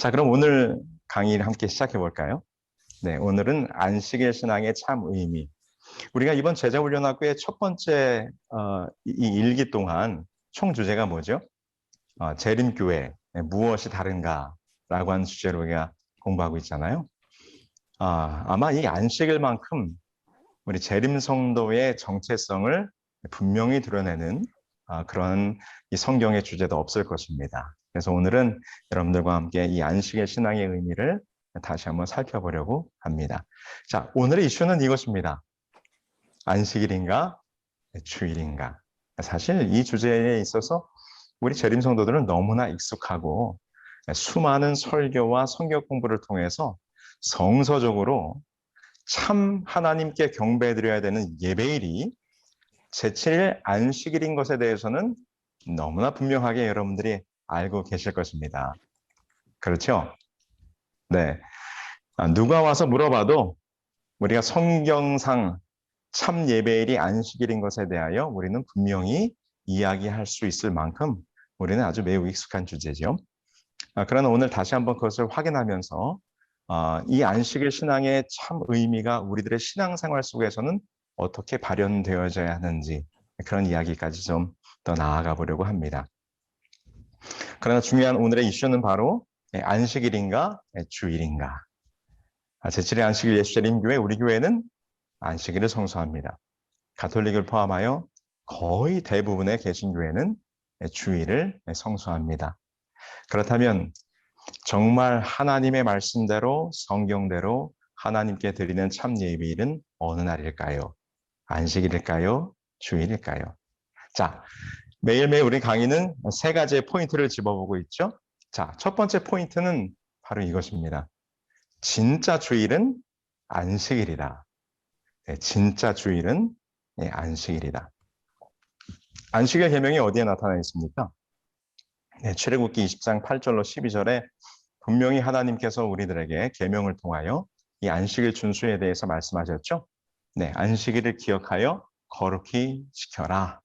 자, 그럼 오늘 강의를 함께 시작해 볼까요? 네, 오늘은 안식일 신앙의 참 의미. 우리가 이번 제자훈련학교의 첫 번째 이 일기 동안 총 주제가 뭐죠? 재림교회 무엇이 다른가라고 하는 주제로 우리가 공부하고 있잖아요. 아마 이 안식일만큼 우리 재림 성도의 정체성을 분명히 드러내는 그런 이 성경의 주제도 없을 것입니다. 그래서 오늘은 여러분들과 함께 이 안식의 신앙의 의미를 다시 한번 살펴보려고 합니다. 자, 오늘의 이슈는 이것입니다. 안식일인가, 주일인가. 사실 이 주제에 있어서 우리 재림 성도들은 너무나 익숙하고 수많은 설교와 성경 공부를 통해서 성서적으로 참 하나님께 경배드려야 되는 예배일이 제7일 안식일인 것에 대해서는 너무나 분명하게 여러분들이 알고 계실 것입니다. 그렇죠? 네. 누가 와서 물어봐도 우리가 성경상 참 예배일이 안식일인 것에 대하여 우리는 분명히 이야기할 수 있을 만큼 우리는 아주 매우 익숙한 주제죠. 그러나 오늘 다시 한번 그것을 확인하면서 이 안식일 신앙의 참 의미가 우리들의 신앙생활 속에서는 어떻게 발현되어져야 하는지 그런 이야기까지 좀 더 나아가 보려고 합니다. 그러나 중요한 오늘의 이슈는 바로 안식일인가 주일인가. 제7일 안식일 예수재림교회 우리 교회는 안식일을 성수합니다. 가톨릭을 포함하여 거의 대부분의 개신교회는 주일을 성수합니다. 그렇다면 정말 하나님의 말씀대로 성경대로 하나님께 드리는 참 예배일은 어느 날일까요? 안식일일까요? 주일일까요? 자, 매일매일 우리 강의는 세 가지의 포인트를 집어보고 있죠. 자, 첫 번째 포인트는 바로 이것입니다. 진짜 주일은 안식일이다. 네, 진짜 주일은 안식일이다. 안식일 계명이 어디에 나타나 있습니까? 네, 출애굽기 20장 8절로 12절에 분명히 하나님께서 우리들에게 계명을 통하여 이 안식일 준수에 대해서 말씀하셨죠. 네, 안식일을 기억하여 거룩히 지켜라.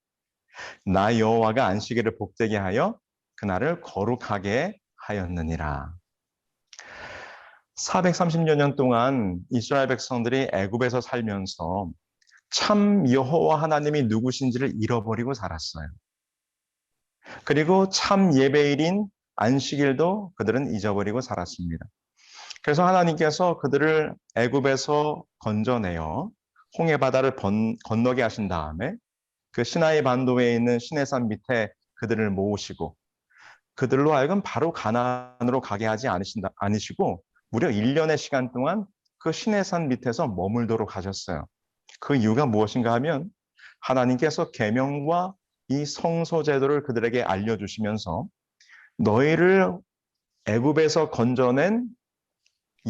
나 여호와가 안식일을 복되게 하여 그날을 거룩하게 하였느니라. 430여 년 동안 이스라엘 백성들이 애굽에서 살면서 참 여호와 하나님이 누구신지를 잃어버리고 살았어요. 그리고 참 예배일인 안식일도 그들은 잊어버리고 살았습니다. 그래서 하나님께서 그들을 애굽에서 건져내어 홍해 바다를 건너게 하신 다음에 그 시나이 반도에 있는 시내산 밑에 그들을 모으시고 그들로 하여금 바로 가나안으로 가게 하지 않으시고 무려 1년의 시간 동안 그 시내산 밑에서 머물도록 하셨어요. 그 이유가 무엇인가 하면 하나님께서 계명과 이 성소 제도를 그들에게 알려주시면서 너희를 애굽에서 건져낸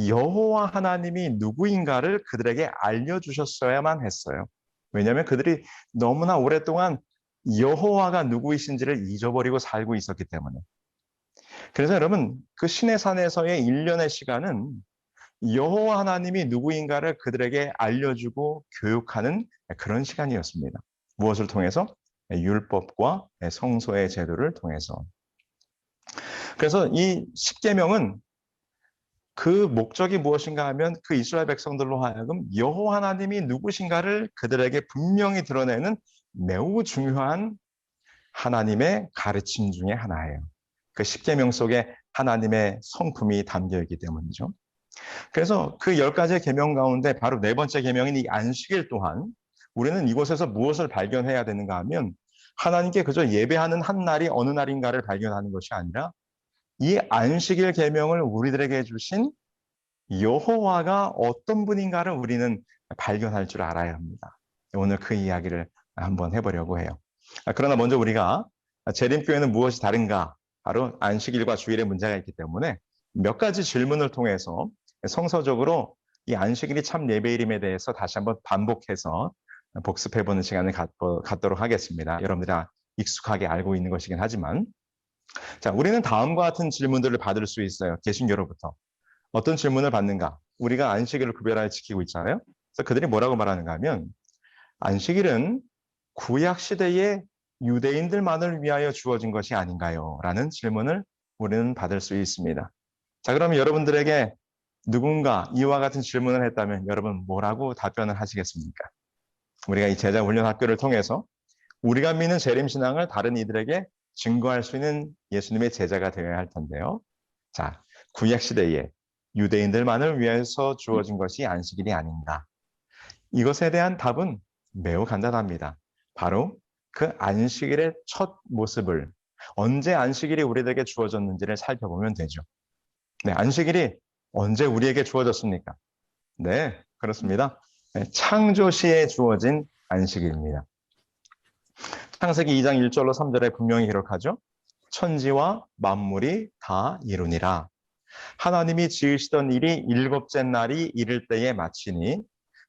여호와 하나님이 누구인가를 그들에게 알려주셨어야만 했어요. 왜냐하면 그들이 너무나 오랫동안 여호와가 누구이신지를 잊어버리고 살고 있었기 때문에. 그래서 여러분 그 시내산에서의 1년의 시간은 여호와 하나님이 누구인가를 그들에게 알려주고 교육하는 그런 시간이었습니다. 무엇을 통해서? 율법과 성소의 제도를 통해서. 그래서 이 십계명은 그 목적이 무엇인가 하면 그 이스라엘 백성들로 하여금 여호와 하나님이 누구신가를 그들에게 분명히 드러내는 매우 중요한 하나님의 가르침 중에 하나예요. 그 십계명 속에 하나님의 성품이 담겨 있기 때문이죠. 그래서 그 10가지의 계명 가운데 바로 네 번째 계명인 이 안식일 또한 우리는 이곳에서 무엇을 발견해야 되는가 하면 하나님께 그저 예배하는 한 날이 어느 날인가를 발견하는 것이 아니라 이 안식일 계명을 우리들에게 주신 여호와가 어떤 분인가를 우리는 발견할 줄 알아야 합니다. 오늘 그 이야기를 한번 해보려고 해요. 그러나 먼저 우리가 재림교회는 무엇이 다른가? 바로 안식일과 주일의 문제가 있기 때문에 몇 가지 질문을 통해서 성서적으로 이 안식일이 참 예배일임에 대해서 다시 한번 반복해서 복습해보는 시간을 갖도록 하겠습니다. 여러분들이 다 익숙하게 알고 있는 것이긴 하지만 자, 우리는 다음과 같은 질문들을 받을 수 있어요. 개신교로부터. 어떤 질문을 받는가? 우리가 안식일을 구별하여 지키고 있잖아요. 그래서 그들이 뭐라고 말하는가 하면 안식일은 구약 시대의 유대인들만을 위하여 주어진 것이 아닌가요? 라는 질문을 우리는 받을 수 있습니다. 자, 그러면 여러분들에게 누군가 이와 같은 질문을 했다면 여러분 뭐라고 답변을 하시겠습니까? 우리가 이 제자 훈련 학교를 통해서 우리가 믿는 재림신앙을 다른 이들에게 증거할 수 있는 예수님의 제자가 되어야 할 텐데요. 자, 구약시대에 유대인들만을 위해서 주어진 것이 안식일이 아닌가. 이것에 대한 답은 매우 간단합니다. 바로 그 안식일의 첫 모습을 언제 안식일이 우리에게 주어졌는지를 살펴보면 되죠. 네, 안식일이 언제 우리에게 주어졌습니까? 네, 그렇습니다. 네, 창조시에 주어진 안식일입니다. 창세기 2장 1절로 3절에 분명히 기록하죠. 천지와 만물이 다 이루니라. 하나님이 지으시던 일이 일곱째 날이 이를 때에 마치니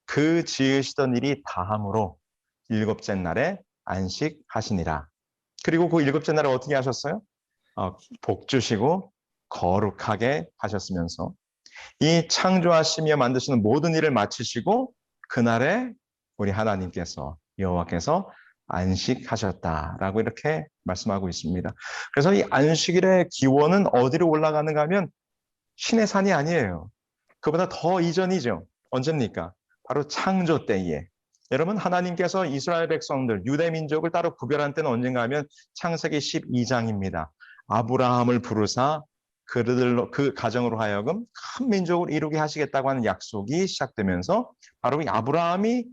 그 지으시던 일이 다함으로 일곱째 날에 안식하시니라. 그리고 그 일곱째 날에 어떻게 하셨어요? 복 주시고 거룩하게 하셨으면서 이 창조하시며 만드시는 모든 일을 마치시고 그날에 우리 하나님께서 여호와께서 안식하셨다라고 이렇게 말씀하고 있습니다. 그래서 이 안식일의 기원은 어디로 올라가는가 하면 신의 산이 아니에요. 그보다 더 이전이죠. 언제입니까? 바로 창조 때에. 여러분, 하나님께서 이스라엘 백성들, 유대 민족을 따로 구별한 때는 언젠가 하면 창세기 12장입니다. 아브라함을 부르사 그 가정으로 하여금 큰 민족을 이루게 하시겠다고 하는 약속이 시작되면서 바로 이 아브라함이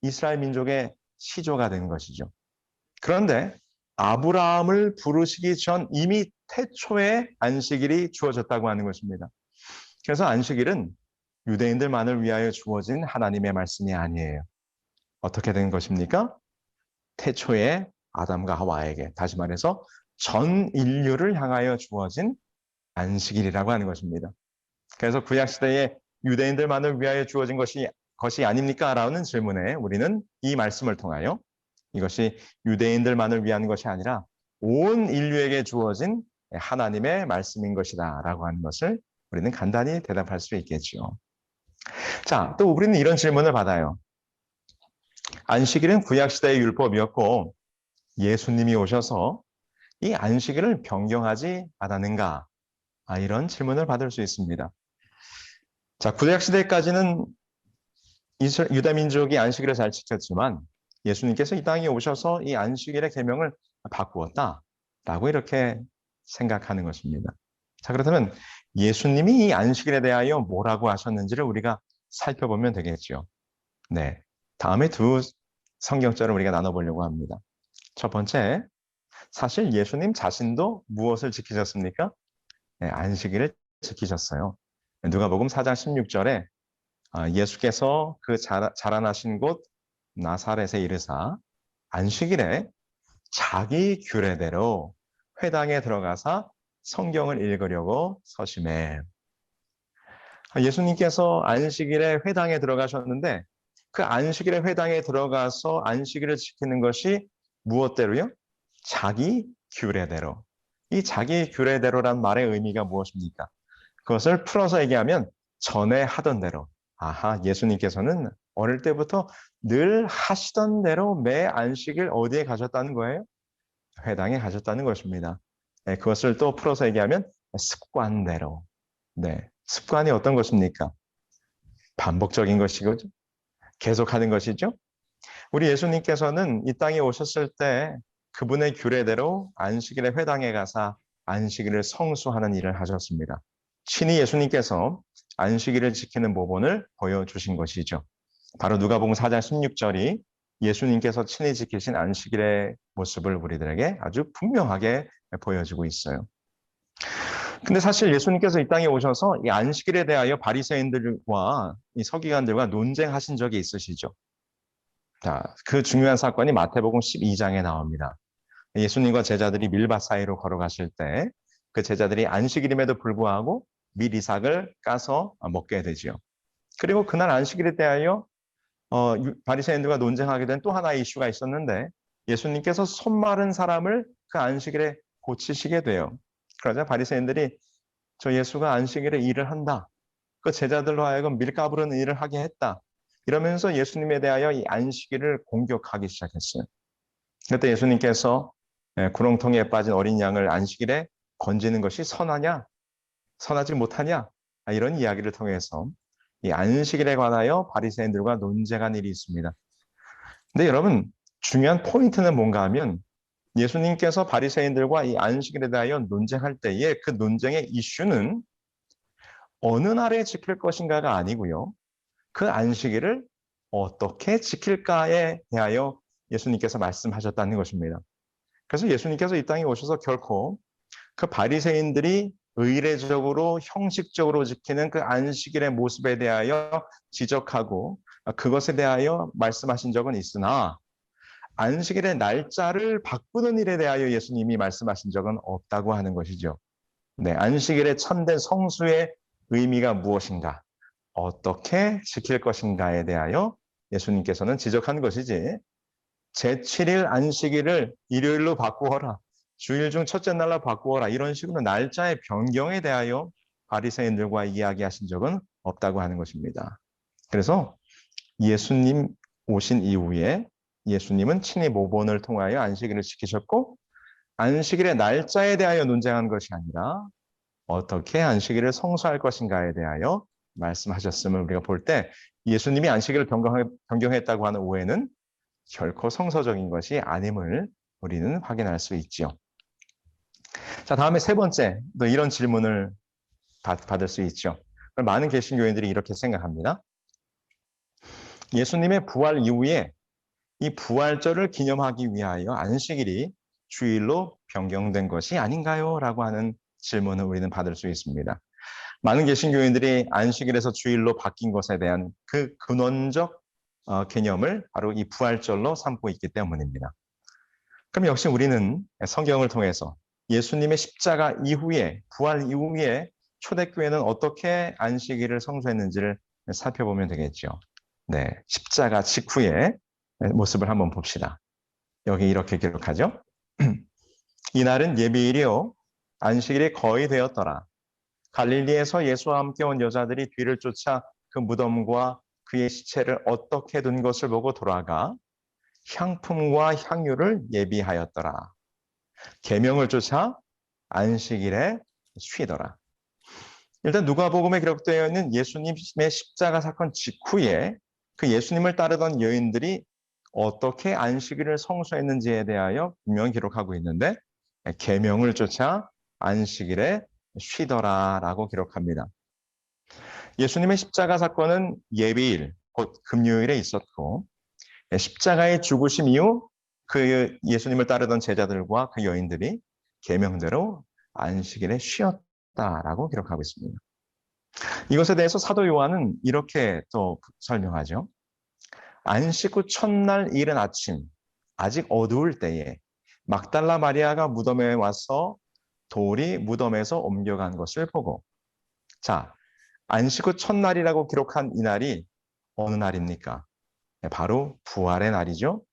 이스라엘 민족의 시조가 된 것이죠. 그런데 아브라함을 부르시기 전 이미 태초에 안식일이 주어졌다고 하는 것입니다. 그래서 안식일은 유대인들만을 위하여 주어진 하나님의 말씀이 아니에요. 어떻게 된 것입니까? 태초에 아담과 하와에게, 다시 말해서 전 인류를 향하여 주어진 안식일이라고 하는 것입니다. 그래서 구약시대에 유대인들만을 위하여 주어진 것이 아닙니까? 라는 질문에 우리는 이 말씀을 통하여 이것이 유대인들만을 위한 것이 아니라 온 인류에게 주어진 하나님의 말씀인 것이다 라고 하는 것을 우리는 간단히 대답할 수 있겠죠. 자, 또 우리는 이런 질문을 받아요. 안식일은 구약시대의 율법이었고 예수님이 오셔서 이 안식일을 변경하지 않았는가? 이런 질문을 받을 수 있습니다. 자, 구약시대까지는 유다 민족이 안식일을 잘 지켰지만 예수님께서 이 땅에 오셔서 이 안식일의 계명을 바꾸었다라고 이렇게 생각하는 것입니다. 자, 그렇다면 예수님이 이 안식일에 대하여 뭐라고 하셨는지를 우리가 살펴보면 되겠죠. 네, 다음에 두 성경절을 우리가 나눠보려고 합니다. 첫 번째, 사실 예수님 자신도 무엇을 지키셨습니까? 네, 안식일을 지키셨어요. 누가복음 4장 16절에 예수께서 그 자라나신 곳 나사렛에 이르사 안식일에 자기 규례대로 회당에 들어가사 성경을 읽으려고 서심해. 예수님께서 안식일에 회당에 들어가셨는데 그 안식일에 회당에 들어가서 안식일을 지키는 것이 무엇대로요? 자기 규례대로. 이 자기 규례대로란 말의 의미가 무엇입니까? 그것을 풀어서 얘기하면 전에 하던 대로. 예수님께서는 어릴 때부터 늘 하시던 대로 매 안식일 어디에 가셨다는 거예요? 회당에 가셨다는 것입니다. 네, 그것을 또 풀어서 얘기하면 습관대로. 네, 습관이 어떤 것입니까? 반복적인 것이죠. 계속하는 것이죠. 우리 예수님께서는 이 땅에 오셨을 때 그분의 규례대로 안식일에 회당에 가서 안식일을 성수하는 일을 하셨습니다. 친히 예수님께서 안식일을 지키는 모본을 보여주신 것이죠. 바로 누가복음 4장 16절이 예수님께서 친히 지키신 안식일의 모습을 우리들에게 아주 분명하게 보여주고 있어요. 근데 사실 예수님께서 이 땅에 오셔서 이 안식일에 대하여 바리새인들과 이 서기관들과 논쟁하신 적이 있으시죠. 자, 그 중요한 사건이 마태복음 12장에 나옵니다. 예수님과 제자들이 밀밭 사이로 걸어가실 때 그 제자들이 안식일임에도 불구하고 밀이삭을 까서 먹게 되죠. 그리고 그날 안식일에 대하여 바리새인들과 논쟁하게 된 또 하나의 이슈가 있었는데 예수님께서 손 마른 사람을 그 안식일에 고치시게 돼요. 그러자 바리새인들이 저 예수가 안식일에 일을 한다. 그 제자들로 하여금 밀 까부르는 일을 하게 했다. 이러면서 예수님에 대하여 이 안식일을 공격하기 시작했어요. 그때 예수님께서 구렁텅이에 빠진 어린 양을 안식일에 건지는 것이 선하냐? 선하지 못하냐? 이런 이야기를 통해서 이 안식일에 관하여 바리새인들과 논쟁한 일이 있습니다. 근데 여러분, 중요한 포인트는 뭔가 하면 예수님께서 바리새인들과 이 안식일에 대하여 논쟁할 때에 그 논쟁의 이슈는 어느 날에 지킬 것인가가 아니고요. 그 안식일을 어떻게 지킬까에 대하여 예수님께서 말씀하셨다는 것입니다. 그래서 예수님께서 이 땅에 오셔서 결코 그 바리새인들이 의례적으로 형식적으로 지키는 그 안식일의 모습에 대하여 지적하고 그것에 대하여 말씀하신 적은 있으나 안식일의 날짜를 바꾸는 일에 대하여 예수님이 말씀하신 적은 없다고 하는 것이죠. 네, 안식일의 참된 성수의 의미가 무엇인가, 어떻게 지킬 것인가에 대하여 예수님께서는 지적한 것이지 제7일 안식일을 일요일로 바꾸어라, 주일 중 첫째 날로 바꾸어라 이런 식으로 날짜의 변경에 대하여 바리새인들과 이야기하신 적은 없다고 하는 것입니다. 그래서 예수님 오신 이후에 예수님은 친히 모본을 통하여 안식일을 지키셨고 안식일의 날짜에 대하여 논쟁한 것이 아니라 어떻게 안식일을 성수할 것인가에 대하여 말씀하셨음을 우리가 볼 때 예수님이 안식일을 변경했다고 하는 오해는 결코 성서적인 것이 아님을 우리는 확인할 수 있지요. 자, 다음에 세 번째, 또 이런 질문을 받을 수 있죠. 많은 개신교인들이 이렇게 생각합니다. 예수님의 부활 이후에 이 부활절을 기념하기 위하여 안식일이 주일로 변경된 것이 아닌가요? 라고 하는 질문을 우리는 받을 수 있습니다. 많은 개신교인들이 안식일에서 주일로 바뀐 것에 대한 그 근원적 개념을 바로 이 부활절로 삼고 있기 때문입니다. 그럼 역시 우리는 성경을 통해서 예수님의 십자가 이후에, 부활 이후에 초대교회는 어떻게 안식일을 성수했는지를 살펴보면 되겠죠. 네, 십자가 직후의 모습을 한번 봅시다. 여기 이렇게 기록하죠. 이날은 예비일이요 안식일이 거의 되었더라. 갈릴리에서 예수와 함께 온 여자들이 뒤를 쫓아 그 무덤과 그의 시체를 어떻게 둔 것을 보고 돌아가 향품과 향유를 예비하였더라. 계명을 쫓아 안식일에 쉬더라. 일단 누가복음에 기록되어 있는 예수님의 십자가 사건 직후에 그 예수님을 따르던 여인들이 어떻게 안식일을 성수했는지에 대하여 분명히 기록하고 있는데 계명을 쫓아 안식일에 쉬더라라고 기록합니다. 예수님의 십자가 사건은 예비일, 곧 금요일에 있었고 십자가의 죽으심 이후 그 예수님을 따르던 제자들과 그 여인들이 계명대로 안식일에 쉬었다라고 기록하고 있습니다. 이것에 대해서 사도 요한은 이렇게 또 설명하죠. 안식 후 첫날 이른 아침, 아직 어두울 때에 막달라 마리아가 무덤에 와서 돌이 무덤에서 옮겨간 것을 보고, 자, 안식 후 첫날이라고 기록한 이 날이 어느 날입니까? 바로 부활의 날이죠.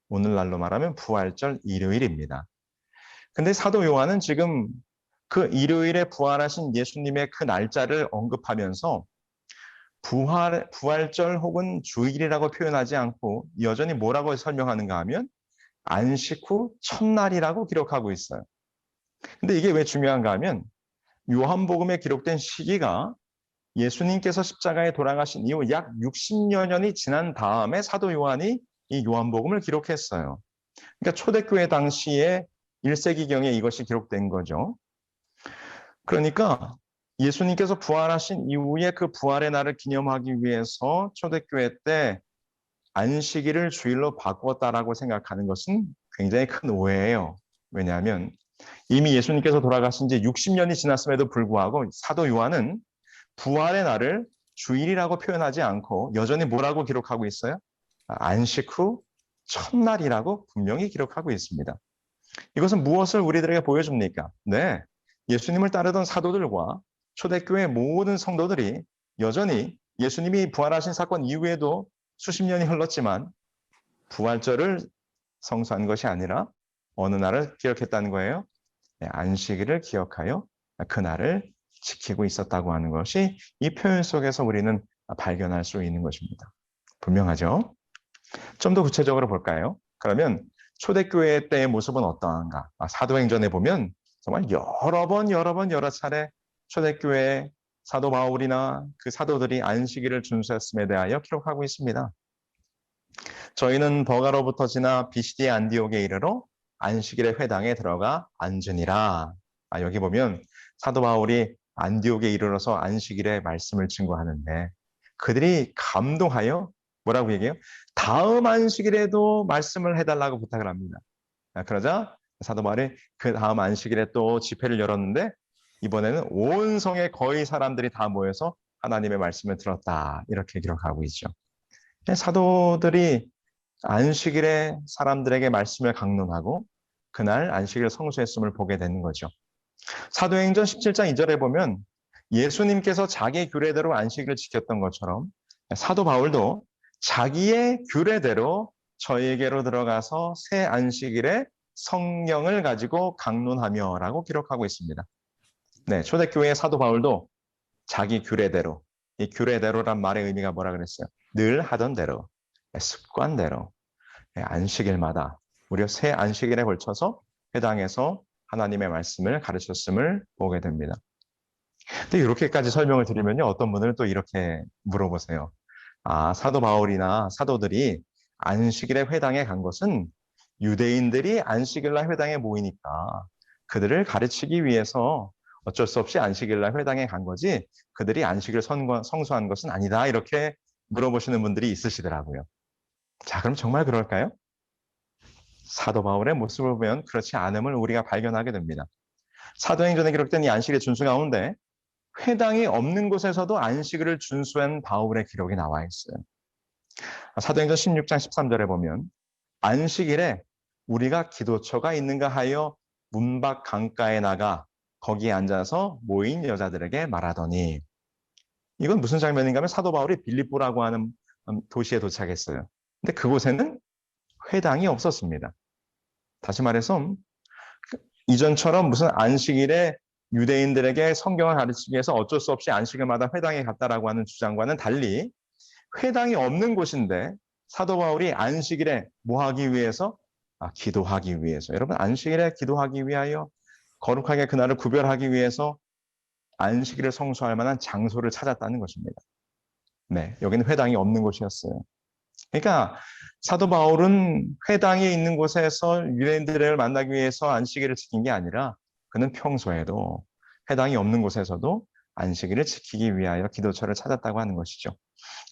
오늘날로 말하면 부활절 일요일입니다. 근데 사도 요한은 지금 그 일요일에 부활하신 예수님의 그 날짜를 언급하면서 부활절 혹은 주일이라고 표현하지 않고 여전히 뭐라고 설명하는가 하면 안식 후 첫날이라고 기록하고 있어요. 근데 이게 왜 중요한가 하면 요한복음에 기록된 시기가 예수님께서 십자가에 돌아가신 이후 약 60여 년이 지난 다음에 사도 요한이 이 요한복음을 기록했어요. 그러니까 초대교회 당시에 1세기경에 이것이 기록된 거죠. 그러니까 예수님께서 부활하신 이후에 그 부활의 날을 기념하기 위해서 초대교회 때 안식일을 주일로 바꿨다라고 생각하는 것은 굉장히 큰 오해예요. 왜냐하면 이미 예수님께서 돌아가신 지 60년이 지났음에도 불구하고 사도 요한은 부활의 날을 주일이라고 표현하지 않고 여전히 뭐라고 기록하고 있어요? 안식 후 첫날이라고 분명히 기록하고 있습니다. 이것은 무엇을 우리들에게 보여줍니까? 네, 예수님을 따르던 사도들과 초대교회 모든 성도들이 여전히 예수님이 부활하신 사건 이후에도 수십 년이 흘렀지만 부활절을 성수한 것이 아니라 어느 날을 기억했다는 거예요? 네, 안식일을 기억하여 그날을 지키고 있었다고 하는 것이 이 표현 속에서 우리는 발견할 수 있는 것입니다. 분명하죠? 좀 더 구체적으로 볼까요? 그러면 초대교회 때의 모습은 어떠한가? 사도행전에 보면 정말 여러 차례 초대교회 사도 바울이나 그 사도들이 안식일을 준수했음에 대하여 기록하고 있습니다. 저희는 버가로부터 지나 비시디의 안디옥에 이르러 안식일의 회당에 들어가 앉으니라. 여기 보면 사도 바울이 안디옥에 이르러서 안식일의 말씀을 증거하는데 그들이 감동하여 뭐라고 얘기해요? 다음 안식일에도 말씀을 해달라고 부탁을 합니다. 그러자 사도 바울이 그 다음 안식일에 또 집회를 열었는데 이번에는 온 성의 거의 사람들이 다 모여서 하나님의 말씀을 들었다. 이렇게 기록하고 있죠. 사도들이 안식일에 사람들에게 말씀을 강론하고 그날 안식일 성수했음을 보게 되는 거죠. 사도행전 17장 2절에 보면 예수님께서 자기 규례대로 안식일을 지켰던 것처럼 사도 바울도 자기의 규례대로 저희에게로 들어가서 새 안식일에 성령을 가지고 강론하며 라고 기록하고 있습니다. 네, 초대교회의 사도 바울도 자기 규례대로, 이 규례대로란 말의 의미가 뭐라 그랬어요? 늘 하던 대로, 습관대로 안식일마다 무려 새 안식일에 걸쳐서 회당에서 하나님의 말씀을 가르쳤음을 보게 됩니다. 근데 이렇게까지 설명을 드리면요, 어떤 분들은 또 이렇게 물어보세요. 사도 바울이나 사도들이 안식일에 회당에 간 것은 유대인들이 안식일날 회당에 모이니까 그들을 가르치기 위해서 어쩔 수 없이 안식일날 회당에 간 거지 그들이 안식일 성수한 것은 아니다. 이렇게 물어보시는 분들이 있으시더라고요. 자, 그럼 정말 그럴까요? 사도 바울의 모습을 보면 그렇지 않음을 우리가 발견하게 됩니다. 사도행전에 기록된 이 안식일의 준수 가운데 회당이 없는 곳에서도 안식일을 준수한 바울의 기록이 나와 있어요. 사도행전 16장 13절에 보면 안식일에 우리가 기도처가 있는가 하여 문 밖 강가에 나가 거기에 앉아서 모인 여자들에게 말하더니, 이건 무슨 장면인가 하면 사도 바울이 빌립보라고 하는 도시에 도착했어요. 근데 그곳에는 회당이 없었습니다. 다시 말해서 이전처럼 무슨 안식일에 유대인들에게 성경을 가르치기 위해서 어쩔 수 없이 안식일마다 회당에 갔다라고 하는 주장과는 달리 회당이 없는 곳인데 사도 바울이 안식일에 뭐 하기 위해서? 기도하기 위해서. 여러분, 안식일에 기도하기 위하여 거룩하게 그날을 구별하기 위해서 안식일을 성수할 만한 장소를 찾았다는 것입니다. 네, 여기는 회당이 없는 곳이었어요. 그러니까 사도 바울은 회당에 있는 곳에서 유대인들을 만나기 위해서 안식일을 지킨 게 아니라 그는 평소에도 회당이 없는 곳에서도 안식일을 지키기 위하여 기도처를 찾았다고 하는 것이죠.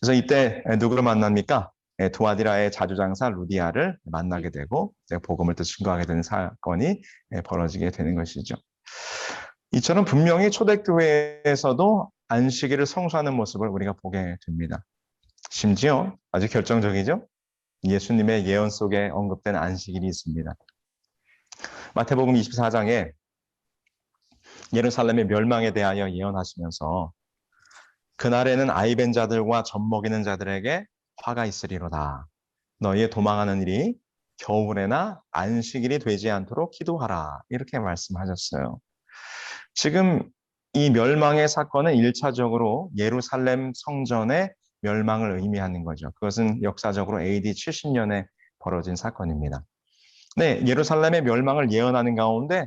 그래서 이때 누구를 만납니까? 두아디라의 자주장사 루디아를 만나게 되고 복음을 또 증거하게 되는 사건이 벌어지게 되는 것이죠. 이처럼 분명히 초대교회에서도 안식일을 성수하는 모습을 우리가 보게 됩니다. 심지어 아주 결정적이죠. 예수님의 예언 속에 언급된 안식일이 있습니다. 마태복음 24장에 예루살렘의 멸망에 대하여 예언하시면서 그날에는 아이벤 자들과 젖 먹이는 자들에게 화가 있으리로다. 너희의 도망하는 일이 겨울에나 안식일이 되지 않도록 기도하라. 이렇게 말씀하셨어요. 지금 이 멸망의 사건은 1차적으로 예루살렘 성전의 멸망을 의미하는 거죠. 그것은 역사적으로 AD 70년에 벌어진 사건입니다. 네, 예루살렘의 멸망을 예언하는 가운데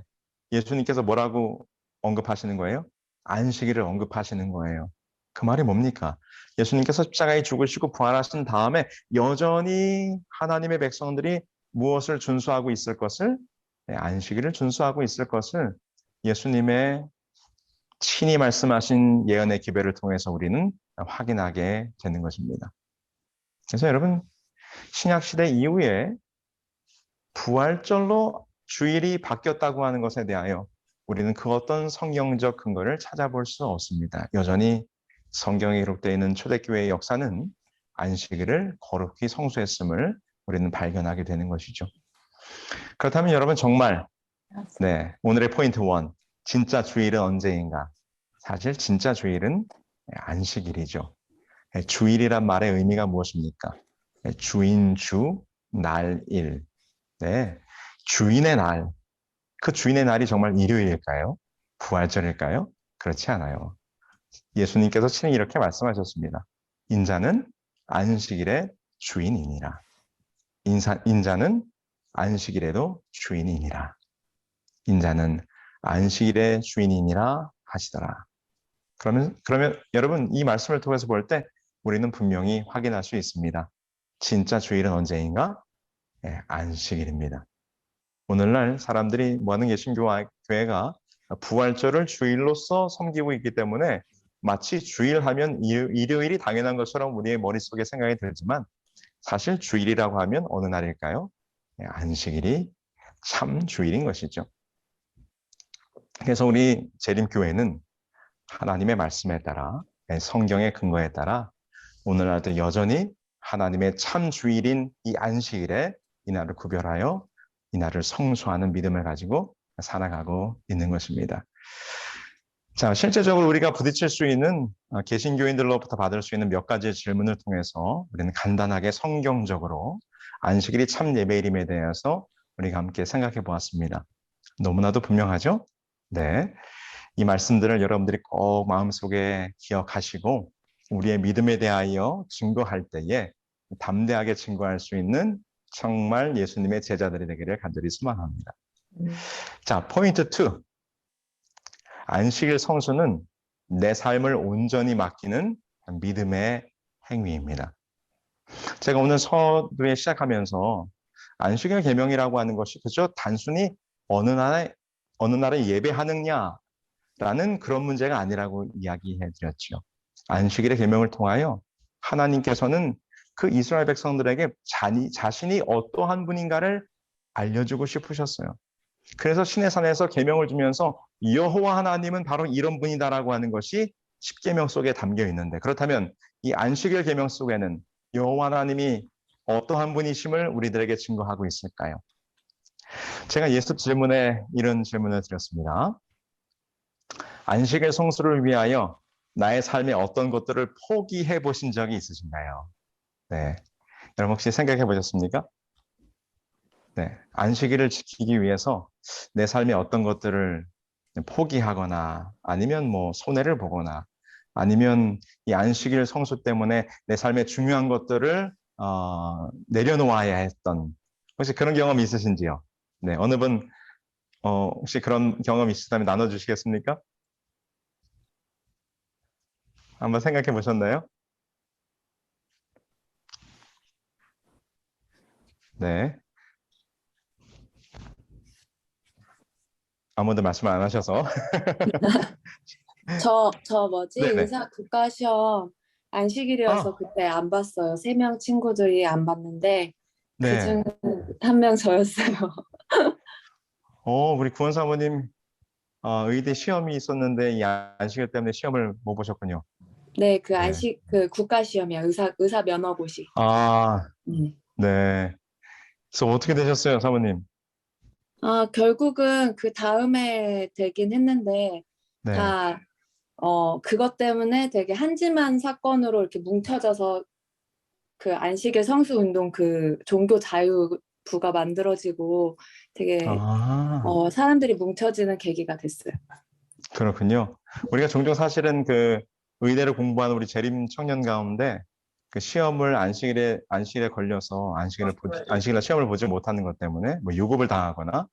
예수님께서 뭐라고 언급하시는 거예요? 안식일을 언급하시는 거예요. 그 말이 뭡니까? 예수님께서 십자가에 죽으시고 부활하신 다음에 여전히 하나님의 백성들이 무엇을 준수하고 있을 것을, 안식일을 준수하고 있을 것을 예수님의 친히 말씀하신 예언의 기별을 통해서 우리는 확인하게 되는 것입니다. 그래서 여러분, 신약시대 이후에 부활절로 주일이 바뀌었다고 하는 것에 대하여 우리는 그 어떤 성경적 근거를 찾아볼 수 없습니다. 여전히 성경에 기록되어 있는 초대교회의 역사는 안식일을 거룩히 성수했음을 우리는 발견하게 되는 것이죠. 그렇다면 여러분 정말 오늘의 포인트 1, 진짜 주일은 언제인가? 사실 진짜 주일은 안식일이죠. 주일이란 말의 의미가 무엇입니까? 주인, 주, 날, 일. 네, 주인의 날. 그 주인의 날이 정말 일요일일까요? 부활절일까요? 그렇지 않아요. 예수님께서 친히 이렇게 말씀하셨습니다. 인자는 안식일의 주인이니라. 인자는 안식일에도 주인이니라. 인자는 안식일의 주인이니라 하시더라. 그러면 여러분 이 말씀을 통해서 볼 때 우리는 분명히 확인할 수 있습니다. 진짜 주일은 언제인가? 네, 안식일입니다. 오늘날 사람들이 많은 개신교회가 부활절을 주일로서 섬기고 있기 때문에 마치 주일하면 일요일이 당연한 것처럼 우리의 머릿속에 생각이 들지만 사실 주일이라고 하면 어느 날일까요? 네, 안식일이 참 주일인 것이죠. 그래서 우리 재림교회는 하나님의 말씀에 따라 성경의 근거에 따라 오늘날도 여전히 하나님의 참 주일인 이 안식일에 이날을 구별하여 이날을 성수하는 믿음을 가지고 살아가고 있는 것입니다. 자, 실제적으로 우리가 부딪힐 수 있는 개신교인들로부터 받을 수 있는 몇 가지의 질문을 통해서 우리는 간단하게 성경적으로 안식일이 참 예배일임에 대해서 우리가 함께 생각해 보았습니다. 너무나도 분명하죠? 네. 이 말씀들을 여러분들이 꼭 마음속에 기억하시고 우리의 믿음에 대하여 증거할 때에 담대하게 증거할 수 있는 정말 예수님의 제자들이 되기를 간절히 소망합니다. 자, 포인트 2. 안식일 성수는 내 삶을 온전히 맡기는 믿음의 행위입니다. 제가 오늘 서두에 시작하면서 안식일 계명이라고 하는 것이 그저 단순히 어느 날에 예배하느냐라는 그런 문제가 아니라고 이야기해 드렸죠. 안식일의 계명을 통하여 하나님께서는 그 이스라엘 백성들에게 자신이 어떠한 분인가를 알려주고 싶으셨어요. 그래서 시내산에서 계명을 주면서 여호와 하나님은 바로 이런 분이다라고 하는 것이 십계명 속에 담겨 있는데 그렇다면 이 안식일 계명 속에는 여호와 하나님이 어떠한 분이심을 우리들에게 증거하고 있을까요? 제가 예수 질문에 이런 질문을 드렸습니다. 안식일 성수를 위하여 나의 삶의 어떤 것들을 포기해 보신 적이 있으신가요? 네. 여러분 혹시 생각해 보셨습니까? 네. 안식일을 지키기 위해서 내 삶의 어떤 것들을 포기하거나 아니면 뭐 손해를 보거나 아니면 이 안식일 성수 때문에 내 삶의 중요한 것들을 내려놓아야 했던 혹시 그런 경험 있으신지요? 네. 어느 분 혹시 그런 경험 있으시다면 나눠주시겠습니까? 한번 생각해 보셨나요? 네. 아무도 말씀 안 하셔서. 저 뭐지? 네네. 의사 국가시험 안식일이어서 아, 그때 안 봤어요. 3명 친구들이 안 봤는데 네. 그중 한 명 저였어요. 우리 구원 사모님 의대 시험이 있었는데 이 안식일 때문에 시험을 못 보셨군요. 네, 그 네. 그 국가시험이야. 의사 면허고시. 아, 네. 네. 그래서 어떻게 되셨어요, 사모님? 결국은 그 다음에 되긴 했는데 네. 다 그것 때문에 되게 한심한 사건으로 이렇게 뭉쳐져서 그 안식일 성수 운동 그 종교 자유부가 만들어지고 되게 아, 사람들이 뭉쳐지는 계기가 됐어요. 그렇군요. 우리가 종종 사실은 그 의대를 공부하는 우리 재림 청년 가운데 그 시험을 안식일에 걸려서 안식일날 시험을 보지 못하는 것 때문에 뭐 유급을 당하거나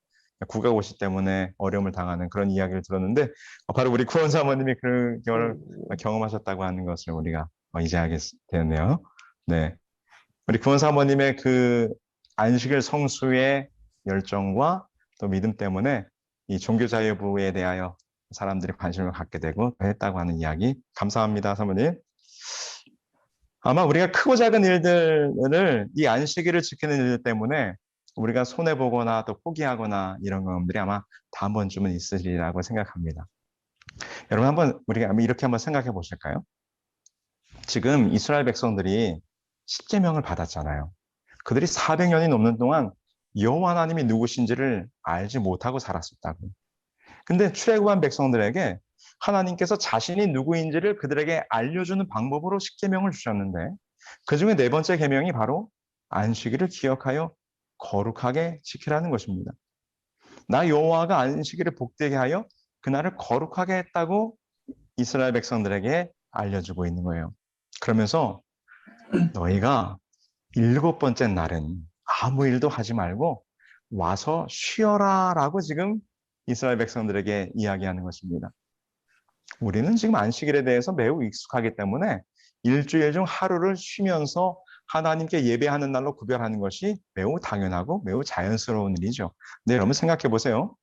국가고시 때문에 어려움을 당하는 그런 이야기를 들었는데 바로 우리 구원 사모님이 그걸 경험하셨다고 하는 것을 우리가 이제 알게 되었네요. 네. 우리 구원 사모님의 그 안식일 성수의 열정과 또 믿음 때문에 이 종교자유부에 대하여 사람들이 관심을 갖게 되고 했다고 하는 이야기 감사합니다, 사모님. 아마 우리가 크고 작은 일들을 이 안식일을 지키는 일들 때문에 우리가 손해보거나 또 포기하거나 이런 경험들이 아마 다 한 번쯤은 있으리라고 생각합니다. 여러분 우리가 이렇게 한번 생각해 보실까요? 지금 이스라엘 백성들이 십계명을 받았잖아요. 그들이 400년이 넘는 동안 여호와 하나님이 누구신지를 알지 못하고 살았었다고. 근데 출애굽한 백성들에게 하나님께서 자신이 누구인지를 그들에게 알려주는 방법으로 십계명을 주셨는데 그중에 네 번째 계명이 바로 안식일을 기억하여 거룩하게 지키라는 것입니다. 나 여호와가 안식일을 복되게 하여 그날을 거룩하게 했다고 이스라엘 백성들에게 알려주고 있는 거예요. 그러면서 너희가 일곱 번째 날은 아무 일도 하지 말고 와서 쉬어라라고 지금 이스라엘 백성들에게 이야기하는 것입니다. 우리는 지금 안식일에 대해서 매우 익숙하기 때문에 일주일 중 하루를 쉬면서 하나님께 예배하는 날로 구별하는 것이 매우 당연하고 매우 자연스러운 일이죠. 네, 여러분 생각해 보세요.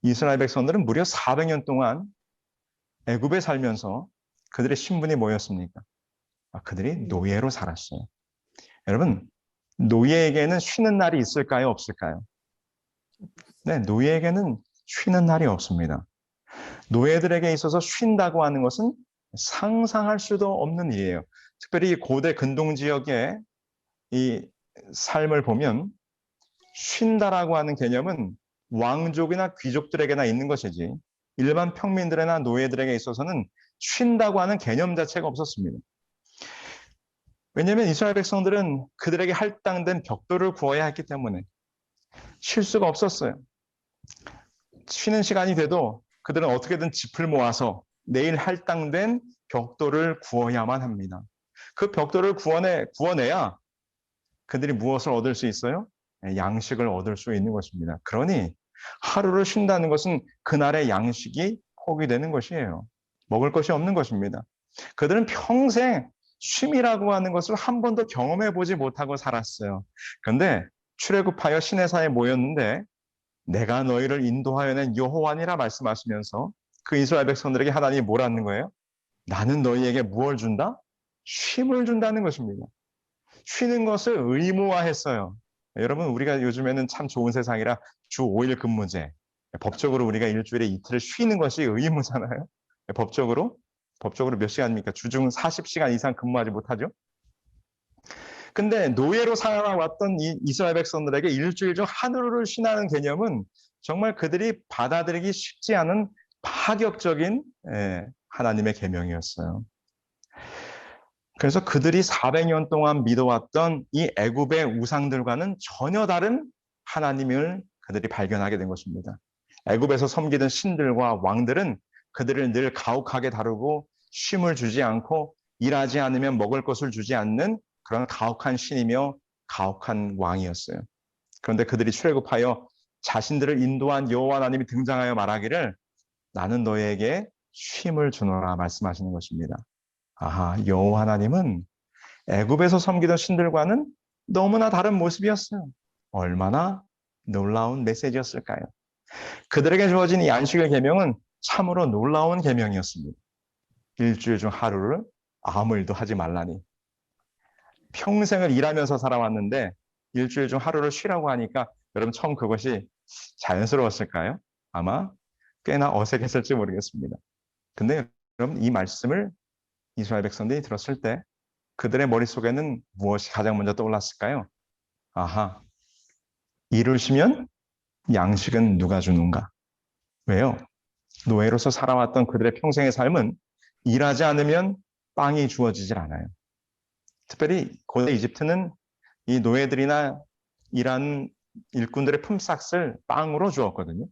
이스라엘 백성들은 무려 400년 동안 애굽에 살면서 그들의 신분이 뭐였습니까? 그들이 노예로 살았어요. 여러분, 노예에게는 쉬는 날이 있을까요? 없을까요? 네, 노예에게는 쉬는 날이 없습니다. 노예들에게 있어서 쉰다고 하는 것은 상상할 수도 없는 일이에요. 특별히 고대 근동 지역의 이 삶을 보면 쉰다라고 하는 개념은 왕족이나 귀족들에게나 있는 것이지 일반 평민들이나 노예들에게 있어서는 쉰다고 하는 개념 자체가 없었습니다. 왜냐하면 이스라엘 백성들은 그들에게 할당된 벽돌을 구워야 했기 때문에 쉴 수가 없었어요. 쉬는 시간이 돼도 그들은 어떻게든 짚을 모아서 내일 할당된 벽돌을 구워야만 합니다. 그 벽돌을 구워내야 그들이 무엇을 얻을 수 있어요? 양식을 얻을 수 있는 것입니다. 그러니 하루를 쉰다는 것은 그날의 양식이 포기되는 것이에요. 먹을 것이 없는 것입니다. 그들은 평생 쉼이라고 하는 것을 한 번도 경험해 보지 못하고 살았어요. 그런데 출애굽하여 시내산에 모였는데 내가 너희를 인도하여 낸 여호와니라 말씀하시면서 그 이스라엘 백성들에게 하나님이 뭐라는 거예요? 나는 너희에게 무엇을 준다? 쉼을 준다는 것입니다. 쉬는 것을 의무화했어요. 여러분, 우리가 요즘에는 참 좋은 세상이라 주 5일 근무제. 법적으로 우리가 일주일에 이틀을 쉬는 것이 의무잖아요. 법적으로 몇 시간입니까? 주중 40시간 이상 근무하지 못하죠. 근데 노예로 살아왔던 이 이스라엘 백성들에게 일주일 중 하루를 쉬는 개념은 정말 그들이 받아들이기 쉽지 않은 파격적인 하나님의 계명이었어요. 그래서 그들이 400년 동안 믿어왔던 이 애굽의 우상들과는 전혀 다른 하나님을 그들이 발견하게 된 것입니다. 애굽에서 섬기던 신들과 왕들은 그들을 늘 가혹하게 다루고 쉼을 주지 않고 일하지 않으면 먹을 것을 주지 않는 그런 가혹한 신이며 가혹한 왕이었어요. 그런데 그들이 출애굽하여 자신들을 인도한 여호와 하나님이 등장하여 말하기를 나는 너에게 쉼을 주노라 말씀하시는 것입니다. 아하, 여호와 하나님은 애굽에서 섬기던 신들과는 너무나 다른 모습이었어요. 얼마나 놀라운 메시지였을까요? 그들에게 주어진 이 안식일 계명은 참으로 놀라운 계명이었습니다. 일주일 중 하루를 아무 일도 하지 말라니. 평생을 일하면서 살아왔는데 일주일 중 하루를 쉬라고 하니까 여러분 처음 그것이 자연스러웠을까요? 아마 꽤나 어색했을지 모르겠습니다. 근데 여러분 이 말씀을 이스라엘 백성들이 들었을 때 그들의 머릿속에는 무엇이 가장 먼저 떠올랐을까요? 아하, 일을 쉬면 양식은 누가 주는가? 왜요? 노예로서 살아왔던 그들의 평생의 삶은 일하지 않으면 빵이 주어지질 않아요. 특별히 고대 이집트는 이 노예들이나 일하는 일꾼들의 품삯을 빵으로 주었거든요.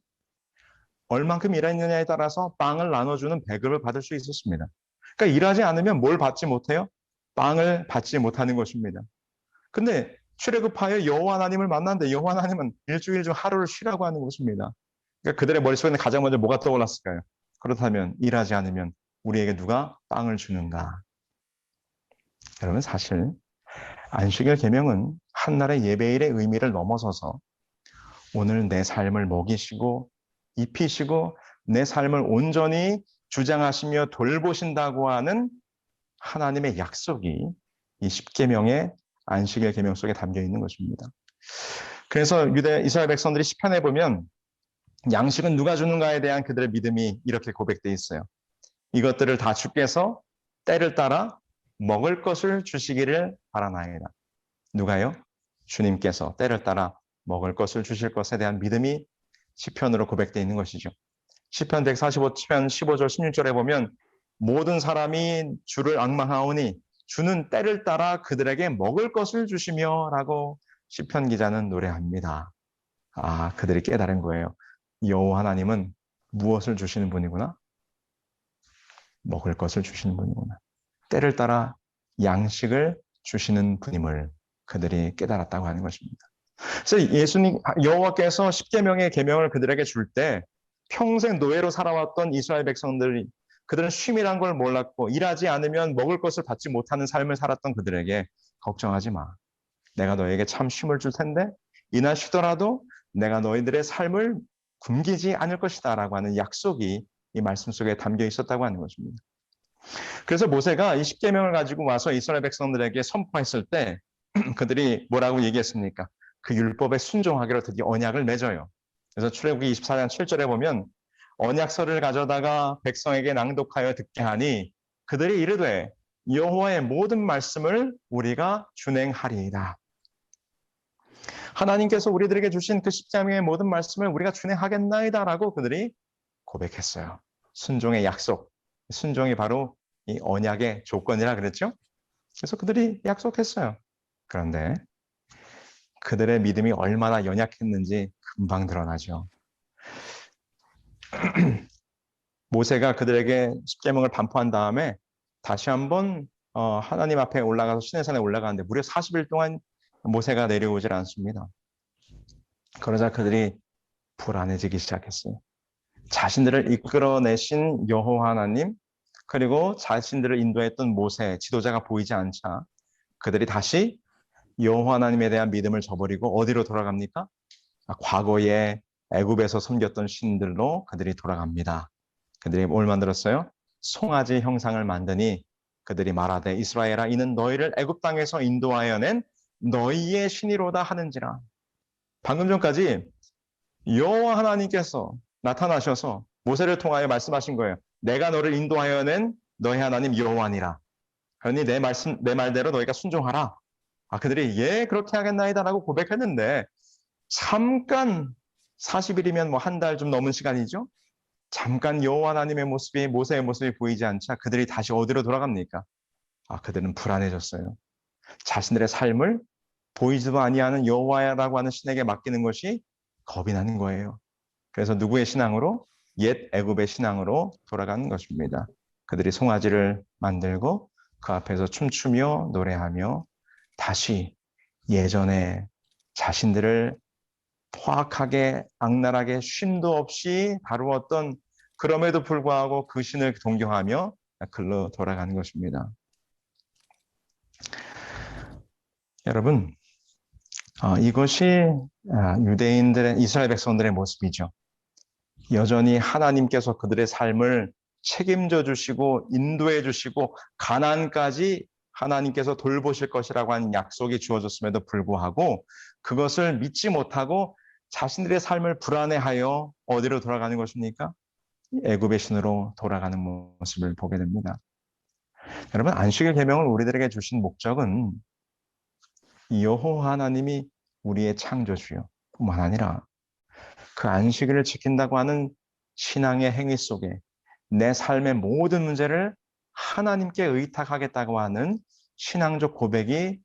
얼만큼 일했느냐에 따라서 빵을 나눠주는 배급을 받을 수 있었습니다. 그러니까 일하지 않으면 뭘 받지 못해요? 빵을 받지 못하는 것입니다. 근데 출애굽하여 여호와 하나님을 만났는데 여호와 하나님은 일주일 중 하루를 쉬라고 하는 것입니다. 그러니까 그들의 머릿속에는 가장 먼저 뭐가 떠올랐을까요? 그렇다면 일하지 않으면 우리에게 누가 빵을 주는가? 여러분 사실 안식일 계명은 한날의 예배일의 의미를 넘어서서 오늘 내 삶을 먹이시고 입히시고 내 삶을 온전히 주장하시며 돌보신다고 하는 하나님의 약속이 이 십계명의 안식일 계명 속에 담겨 있는 것입니다. 그래서 이스라엘 백성들이 시편에 보면 양식은 누가 주는가에 대한 그들의 믿음이 이렇게 고백되어 있어요. 이것들을 다 주께서 때를 따라 먹을 것을 주시기를 바라나이다. 누가요? 주님께서 때를 따라 먹을 것을 주실 것에 대한 믿음이 시편으로 고백되어 있는 것이죠. 시편 145편 15절 16절에 보면 모든 사람이 주를 앙망하오니 주는 때를 따라 그들에게 먹을 것을 주시며 라고 시편 기자는 노래합니다. 아, 그들이 깨달은 거예요. 여호와 하나님은 무엇을 주시는 분이구나? 먹을 것을 주시는 분이구나. 때를 따라 양식을 주시는 분임을 그들이 깨달았다고 하는 것입니다. 그래서 예수님 여호와께서 십계명의 계명을 그들에게 줄 때 평생 노예로 살아왔던 이스라엘 백성들이 그들은 쉼이란 걸 몰랐고 일하지 않으면 먹을 것을 받지 못하는 삶을 살았던 그들에게 걱정하지 마. 내가 너에게 참 쉼을 줄 텐데 이날 쉬더라도 내가 너희들의 삶을 굶기지 않을 것이다 라고 하는 약속이 이 말씀 속에 담겨 있었다고 하는 것입니다. 그래서 모세가 이 십계명을 가지고 와서 이스라엘 백성들에게 선포했을 때 그들이 뭐라고 얘기했습니까? 그 율법에 순종하기로 드디어 언약을 맺어요. 그래서 출애굽기 24장 7절에 보면 언약서를 가져다가 백성에게 낭독하여 듣게 하니 그들이 이르되 여호와의 모든 말씀을 우리가 준행하리이다. 하나님께서 우리들에게 주신 그 십계명의 모든 말씀을 우리가 준행하겠나이다라고 그들이 고백했어요. 순종의 약속, 순종이 바로 이 언약의 조건이라 그랬죠. 그래서 그들이 약속했어요. 그런데 그들의 믿음이 얼마나 연약했는지 금방 드러나죠. 모세가 그들에게 십계명을 반포한 다음에 다시 한번 하나님 앞에 올라가서 시내산에 올라가는데 무려 40일 동안 모세가 내려오질 않습니다. 그러자 그들이 불안해지기 시작했어요. 자신들을 이끌어내신 여호와 하나님, 그리고 자신들을 인도했던 모세, 지도자가 보이지 않자 그들이 다시 여호와 하나님에 대한 믿음을 저버리고 어디로 돌아갑니까? 과거에 애굽에서 섬겼던 신들로 그들이 돌아갑니다. 그들이 뭘 만들었어요? 송아지 형상을 만드니 그들이 말하되 이스라엘아 이는 너희를 애굽 땅에서 인도하여 낸 너희의 신이로다 하는지라. 방금 전까지 여호와 하나님께서 나타나셔서 모세를 통하여 말씀하신 거예요. 내가 너를 인도하여 낸 너희 하나님 여호와니라. 그러니 내 말대로 너희가 순종하라. 그들이 예 그렇게 하겠나이다라고 고백했는데 잠깐 40일이면 뭐 한 달 좀 넘은 시간이죠. 잠깐 여호와 하나님의 모습이 모세의 모습이 보이지 않자 그들이 다시 어디로 돌아갑니까? 그들은 불안해졌어요. 자신들의 삶을 보이지도 아니하는 여호와라고 하는 신에게 맡기는 것이 겁이 나는 거예요. 그래서 누구의 신앙으로? 옛 애굽의 신앙으로 돌아가는 것입니다. 그들이 송아지를 만들고 그 앞에서 춤추며 노래하며 다시 예전에 자신들을 포악하게 악랄하게 쉼도 없이 다루었던 그럼에도 불구하고 그 신을 동경하며 글로 돌아가는 것입니다. 여러분, 이것이 유대인들의 이스라엘 백성들의 모습이죠. 여전히 하나님께서 그들의 삶을 책임져 주시고 인도해 주시고 가나안까지 하나님께서 돌보실 것이라고 하는 약속이 주어졌음에도 불구하고 그것을 믿지 못하고 자신들의 삶을 불안해하여 어디로 돌아가는 것입니까? 애굽의 신으로 돌아가는 모습을 보게 됩니다. 여러분, 안식일 계명을 우리들에게 주신 목적은 여호와 하나님이 우리의 창조주요 뿐만 아니라 그 안식일을 지킨다고 하는 신앙의 행위 속에 내 삶의 모든 문제를 하나님께 의탁하겠다고 하는 신앙적 고백이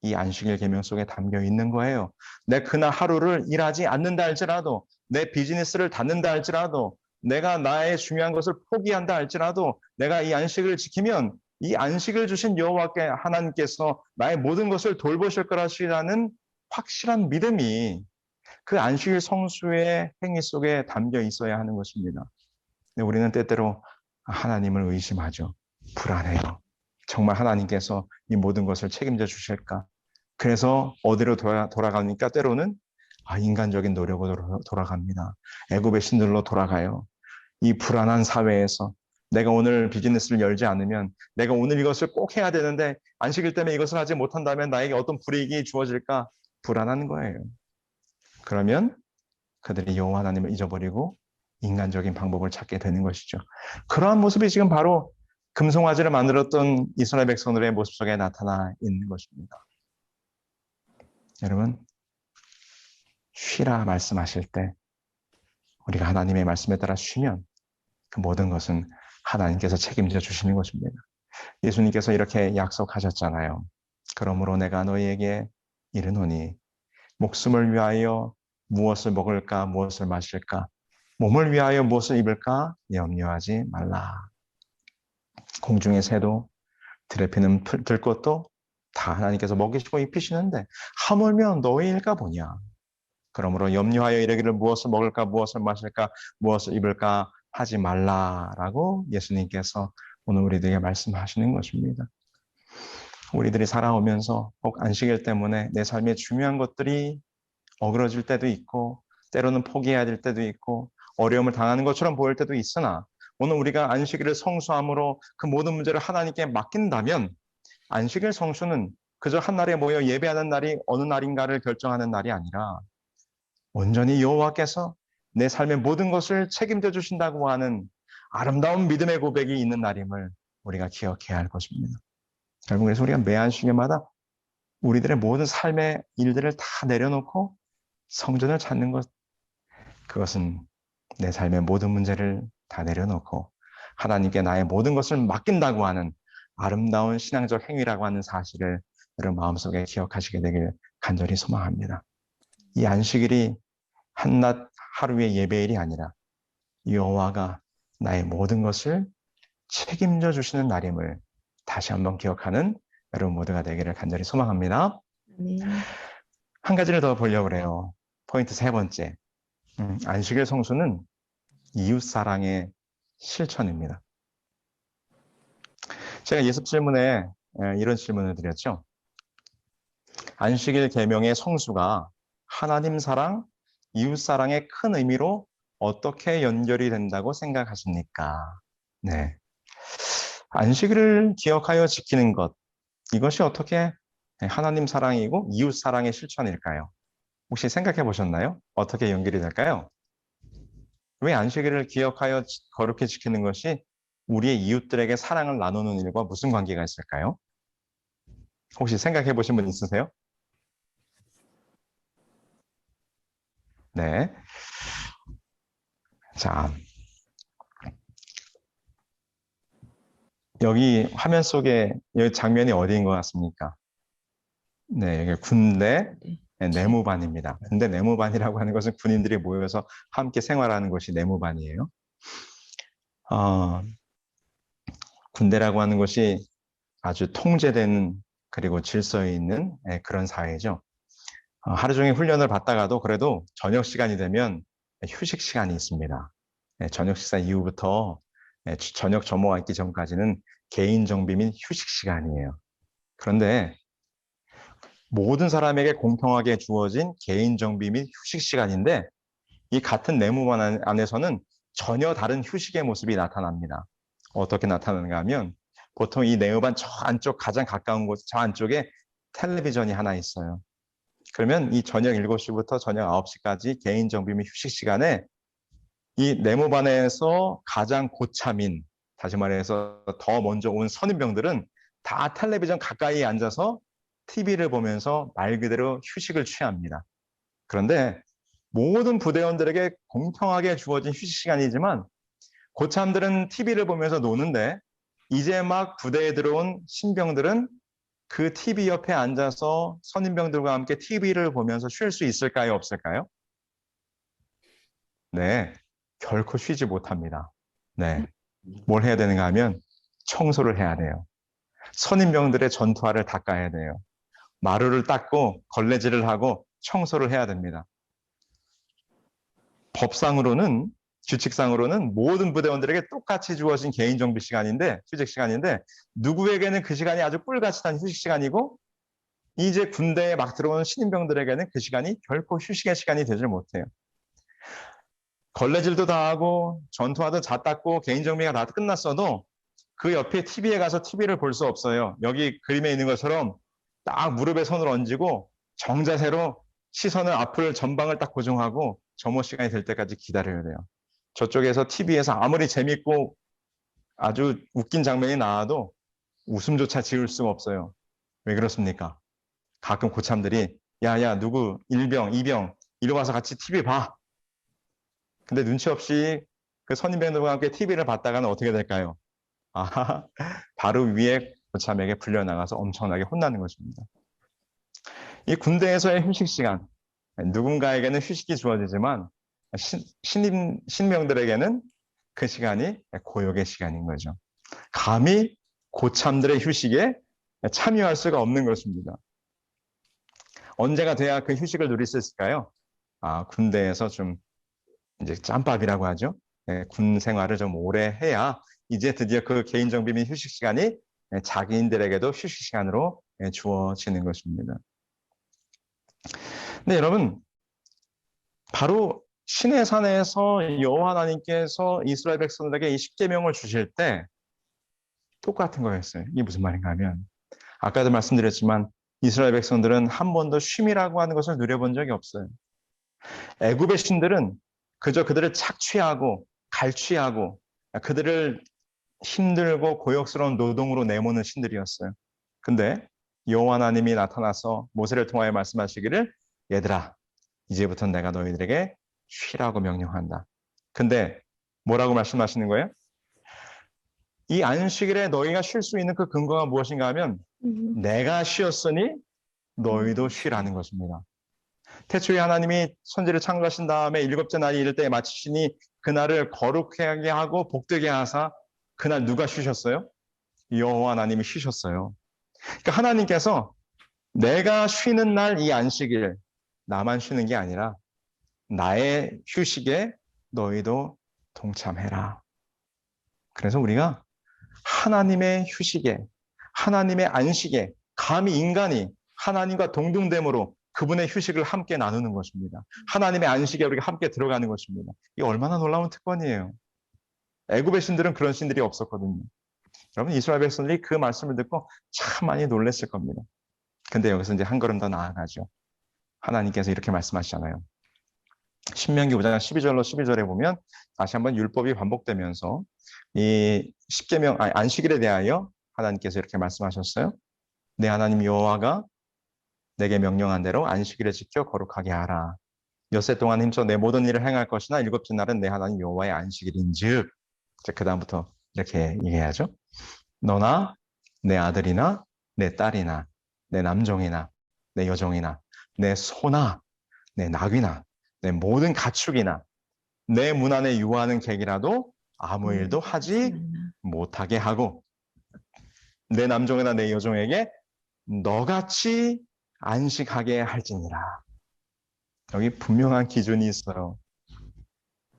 이 안식일 계명 속에 담겨 있는 거예요. 내 그날 하루를 일하지 않는다 할지라도 내 비즈니스를 닫는다 할지라도 내가 나의 중요한 것을 포기한다 할지라도 내가 이 안식을 지키면 이 안식을 주신 여호와께 하나님께서 나의 모든 것을 돌보실 거라시라는 확실한 믿음이 그 안식일 성수의 행위 속에 담겨 있어야 하는 것입니다. 근데 우리는 때때로 하나님을 의심하죠. 불안해요. 정말 하나님께서 이 모든 것을 책임져 주실까? 그래서 어디로 돌아가니까 때로는 인간적인 노력으로 돌아갑니다. 애굽의 신들로 돌아가요. 이 불안한 사회에서 내가 오늘 비즈니스를 열지 않으면 내가 오늘 이것을 꼭 해야 되는데 안식일 때문에 이것을 하지 못한다면 나에게 어떤 불이익이 주어질까? 불안한 거예요. 그러면 그들이 여호와 하나님을 잊어버리고 인간적인 방법을 찾게 되는 것이죠. 그러한 모습이 지금 바로 금송아지를 만들었던 이스라엘 백성들의 모습 속에 나타나 있는 것입니다. 여러분, 쉬라 말씀하실 때 우리가 하나님의 말씀에 따라 쉬면 그 모든 것은 하나님께서 책임져 주시는 것입니다. 예수님께서 이렇게 약속하셨잖아요. 그러므로 내가 너희에게 이르노니 목숨을 위하여 무엇을 먹을까 무엇을 마실까 몸을 위하여 무엇을 입을까 염려하지 말라. 공중의 새도 들에 피는 들꽃도 다 하나님께서 먹이시고 입히시는데 하물며 너희일까 보냐. 그러므로 염려하여 이르기를 무엇을 먹을까 무엇을 마실까 무엇을 입을까 하지 말라라고 예수님께서 오늘 우리들에게 말씀하시는 것입니다. 우리들이 살아오면서 혹 안식일 때문에 내 삶에 중요한 것들이 어그러질 때도 있고 때로는 포기해야 될 때도 있고 어려움을 당하는 것처럼 보일 때도 있으나 오늘 우리가 안식일을 성수함으로 그 모든 문제를 하나님께 맡긴다면 안식일 성수는 그저 한 날에 모여 예배하는 날이 어느 날인가를 결정하는 날이 아니라 온전히 여호와께서 내 삶의 모든 것을 책임져 주신다고 하는 아름다운 믿음의 고백이 있는 날임을 우리가 기억해야 할 것입니다. 결국 그래서 우리가 매 안식일마다 우리들의 모든 삶의 일들을 다 내려놓고 성전을 찾는 것, 그것은 내 삶의 모든 문제를 다 내려놓고 하나님께 나의 모든 것을 맡긴다고 하는 아름다운 신앙적 행위라고 하는 사실을 여러분 마음속에 기억하시게 되길 간절히 소망합니다. 이 안식일이 한낮 하루의 예배일이 아니라 여호와가 나의 모든 것을 책임져 주시는 날임을 다시 한번 기억하는 여러분 모두가 되기를 간절히 소망합니다. 한 가지를 더 보려고 해요. 포인트 세 번째. 안식일 성수는 이웃사랑의 실천입니다. 제가 예습 질문에 이런 질문을 드렸죠. 안식일 계명의 성수가 하나님 사랑, 이웃사랑의 큰 의미로 어떻게 연결이 된다고 생각하십니까? 네. 안식일을 기억하여 지키는 것, 이것이 어떻게 하나님 사랑이고 이웃 사랑의 실천일까요? 혹시 생각해 보셨나요? 어떻게 연결이 될까요? 왜 안식일을 기억하여 거룩히 지키는 것이 우리의 이웃들에게 사랑을 나누는 일과 무슨 관계가 있을까요? 혹시 생각해 보신 분 있으세요? 네. 자, 여기 화면 속에 여기 장면이 어디인 것 같습니까? 네, 여기 군대 내무반입니다. 군대 내무반이라고 하는 것은 군인들이 모여서 함께 생활하는 것이 내무반이에요. 군대라고 하는 것이 아주 통제된 그리고 질서에 있는 그런 사회죠. 하루 종일 훈련을 받다가도 그래도 저녁 시간이 되면 휴식 시간이 있습니다. 저녁 식사 이후부터 저녁 점호가 있기 전까지는 개인 정비 및 휴식 시간이에요. 그런데 모든 사람에게 공평하게 주어진 개인 정비 및 휴식 시간인데 이 같은 내무반 안에서는 전혀 다른 휴식의 모습이 나타납니다. 어떻게 나타나는가 하면 보통 이 내무반 저 안쪽 가장 가까운 곳 저 안쪽에 텔레비전이 하나 있어요. 그러면 이 저녁 7시부터 저녁 9시까지 개인 정비 및 휴식 시간에 이 내무반에서 가장 고참인, 다시 말해서 더 먼저 온 선임병들은 다 텔레비전 가까이 앉아서 TV를 보면서 말 그대로 휴식을 취합니다. 그런데 모든 부대원들에게 공평하게 주어진 휴식 시간이지만 고참들은 TV를 보면서 노는데 이제 막 부대에 들어온 신병들은 그 TV 옆에 앉아서 선임병들과 함께 TV를 보면서 쉴 수 있을까요? 없을까요? 네, 결코 쉬지 못합니다. 네, 뭘 해야 되는가 하면 청소를 해야 돼요. 선임병들의 전투화를 닦아야 돼요. 마루를 닦고 걸레질을 하고 청소를 해야 됩니다. 법상으로는 규칙상으로는 모든 부대원들에게 똑같이 주어진 개인 정비 시간인데 휴식 시간인데 누구에게는 그 시간이 아주 꿀같이 단 휴식 시간이고 이제 군대에 막 들어오는 신인병들에게는 그 시간이 결코 휴식의 시간이 되질 못해요. 걸레질도 다 하고 전투화도 다 닦고 개인 정비가 다 끝났어도 그 옆에 TV에 가서 TV를 볼 수 없어요. 여기 그림에 있는 것처럼 딱 무릎에 손을 얹고 정자세로 시선을 앞을 전방을 딱 고정하고 점호 시간이 될 때까지 기다려야 돼요. 저쪽에서 TV에서 아무리 재밌고 아주 웃긴 장면이 나와도 웃음조차 지을 수가 없어요. 왜 그렇습니까? 가끔 고참들이 야야 누구 1병, 2병 이리 와서 같이 TV 봐. 근데 눈치 없이 그 선임병들과 함께 TV를 봤다가는 어떻게 될까요? 아, 바로 위에 고참에게 불려나가서 엄청나게 혼나는 것입니다. 이 군대에서의 휴식 시간, 누군가에게는 휴식이 주어지지만 신병들에게는 그 시간이 고역의 시간인 거죠. 감히 고참들의 휴식에 참여할 수가 없는 것입니다. 언제가 돼야 그 휴식을 누릴 수 있을까요? 군대에서 좀 이제 짬밥이라고 하죠. 군 생활을 좀 오래 해야 이제 드디어 그 개인정비 및 휴식 시간이 자기인들에게도 휴식 시간으로 주어지는 것입니다. 네, 여러분, 바로 시내 산에서 여호와 하나님께서 이스라엘 백성들에게 이 십계명을 주실 때 똑같은 거였어요. 이게 무슨 말인가 하면 아까도 말씀드렸지만 이스라엘 백성들은 한 번도 쉼이라고 하는 것을 누려본 적이 없어요. 애굽의 신들은 그저 그들을 착취하고 갈취하고 그들을 힘들고 고역스러운 노동으로 내모는 신들이었어요. 근데 여호와 하나님이 나타나서 모세를 통하여 말씀하시기를 얘들아 이제부터 내가 너희들에게 쉬라고 명령한다. 근데 뭐라고 말씀하시는 거예요? 이 안식일에 너희가 쉴 수 있는 그 근거가 무엇인가 하면 내가 쉬었으니 너희도 쉬라는 것입니다. 태초에 하나님이 천지를 창조하신 다음에 일곱째 날이 이를 때에 마치시니 그날을 거룩하게 하고 복되게 하사 그날 누가 쉬셨어요? 여호와 하나님이 쉬셨어요. 그러니까 하나님께서 내가 쉬는 날 이 안식일 나만 쉬는 게 아니라 나의 휴식에 너희도 동참해라. 그래서 우리가 하나님의 휴식에 하나님의 안식에 감히 인간이 하나님과 동등됨으로 그분의 휴식을 함께 나누는 것입니다. 하나님의 안식에 우리가 함께 들어가는 것입니다. 이게 얼마나 놀라운 특권이에요. 애굽의 신들은 그런 신들이 없었거든요. 여러분 이스라엘 백성들이 그 말씀을 듣고 참 많이 놀랐을 겁니다. 근데 여기서 이제 한 걸음 더 나아가죠. 하나님께서 이렇게 말씀하시잖아요. 신명기 5장 12절로 11절에 보면 다시 한번 율법이 반복되면서 이 십계명 안식일에 대하여 하나님께서 이렇게 말씀하셨어요. 내 하나님 여호와가 내게 명령한 대로 안식일을 지켜 거룩하게 하라. 엿새 동안 힘써 내 모든 일을 행할 것이나 일곱째 날은 내 하나님 여호와의 안식일인즉. 그 다음부터 이렇게 얘기해야죠. 너나 내 아들이나 내 딸이나 내 남종이나 내 여종이나 내 소나 내 낙이나 내 모든 가축이나 내 문 안에 유하는 객이라도 아무 일도 하지 못하게 하고 내 남종이나 내 여종에게 너같이 안식하게 할지니라. 여기 분명한 기준이 있어요.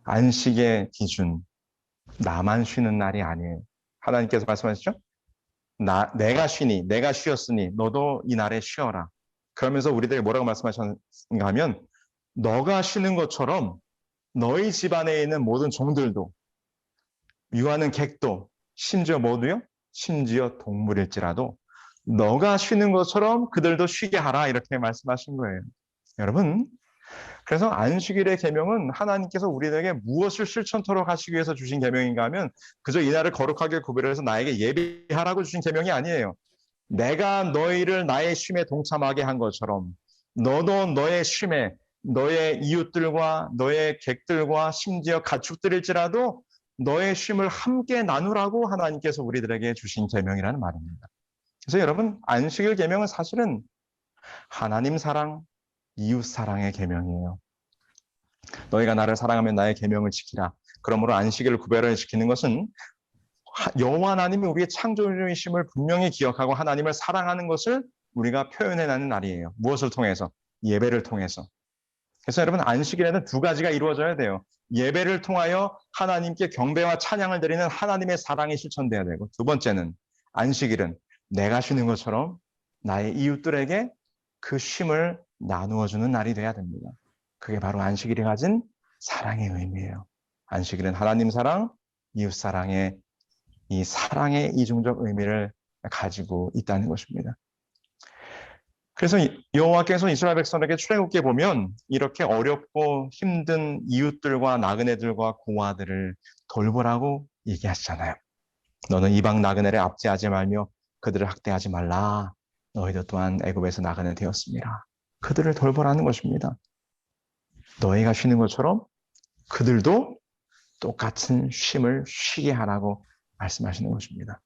안식의 기준. 나만 쉬는 날이 아니에요. 하나님께서 말씀하시죠? 내가 쉬니, 내가 쉬었으니 너도 이 날에 쉬어라. 그러면서 우리들에게 뭐라고 말씀하셨는가 하면 너가 쉬는 것처럼 너희 집안에 있는 모든 종들도 유하는 객도 심지어 모두요? 심지어 동물일지라도 너가 쉬는 것처럼 그들도 쉬게 하라 이렇게 말씀하신 거예요. 여러분 그래서 안식일의 계명은 하나님께서 우리에게 무엇을 실천토록 하시기 위해서 주신 계명인가 하면 그저 이날을 거룩하게 구별해서 나에게 예비하라고 주신 계명이 아니에요. 내가 너희를 나의 쉼에 동참하게 한 것처럼 너도 너의 쉼에 너의 이웃들과 너의 객들과 심지어 가축들일지라도 너의 쉼을 함께 나누라고 하나님께서 우리들에게 주신 계명이라는 말입니다. 그래서 여러분 안식일 계명은 사실은 하나님 사랑, 이웃 사랑의 계명이에요. 너희가 나를 사랑하면 나의 계명을 지키라. 그러므로 안식일을 구별을 지키는 것은 여호와 하나님이 우리의 창조주이심을 분명히 기억하고 하나님을 사랑하는 것을 우리가 표현해내는 날이에요. 무엇을 통해서? 예배를 통해서. 그래서 여러분 안식일에는 두 가지가 이루어져야 돼요. 예배를 통하여 하나님께 경배와 찬양을 드리는 하나님의 사랑이 실천돼야 되고 두 번째는 안식일은 내가 쉬는 것처럼 나의 이웃들에게 그 쉼을 나누어주는 날이 돼야 됩니다. 그게 바로 안식일이 가진 사랑의 의미예요. 안식일은 하나님 사랑, 이웃 사랑의 이 사랑의 이중적 의미를 가지고 있다는 것입니다. 그래서 여호와께서 이스라엘 백성에게 출애굽기에 보면 이렇게 어렵고 힘든 이웃들과 나그네들과 고아들을 돌보라고 얘기하시잖아요. 너는 이방 나그네를 압제하지 말며 그들을 학대하지 말라. 너희도 또한 애굽에서 나그네 되었습니다. 그들을 돌보라는 것입니다. 너희가 쉬는 것처럼 그들도 똑같은 쉼을 쉬게 하라고 말씀하시는 것입니다.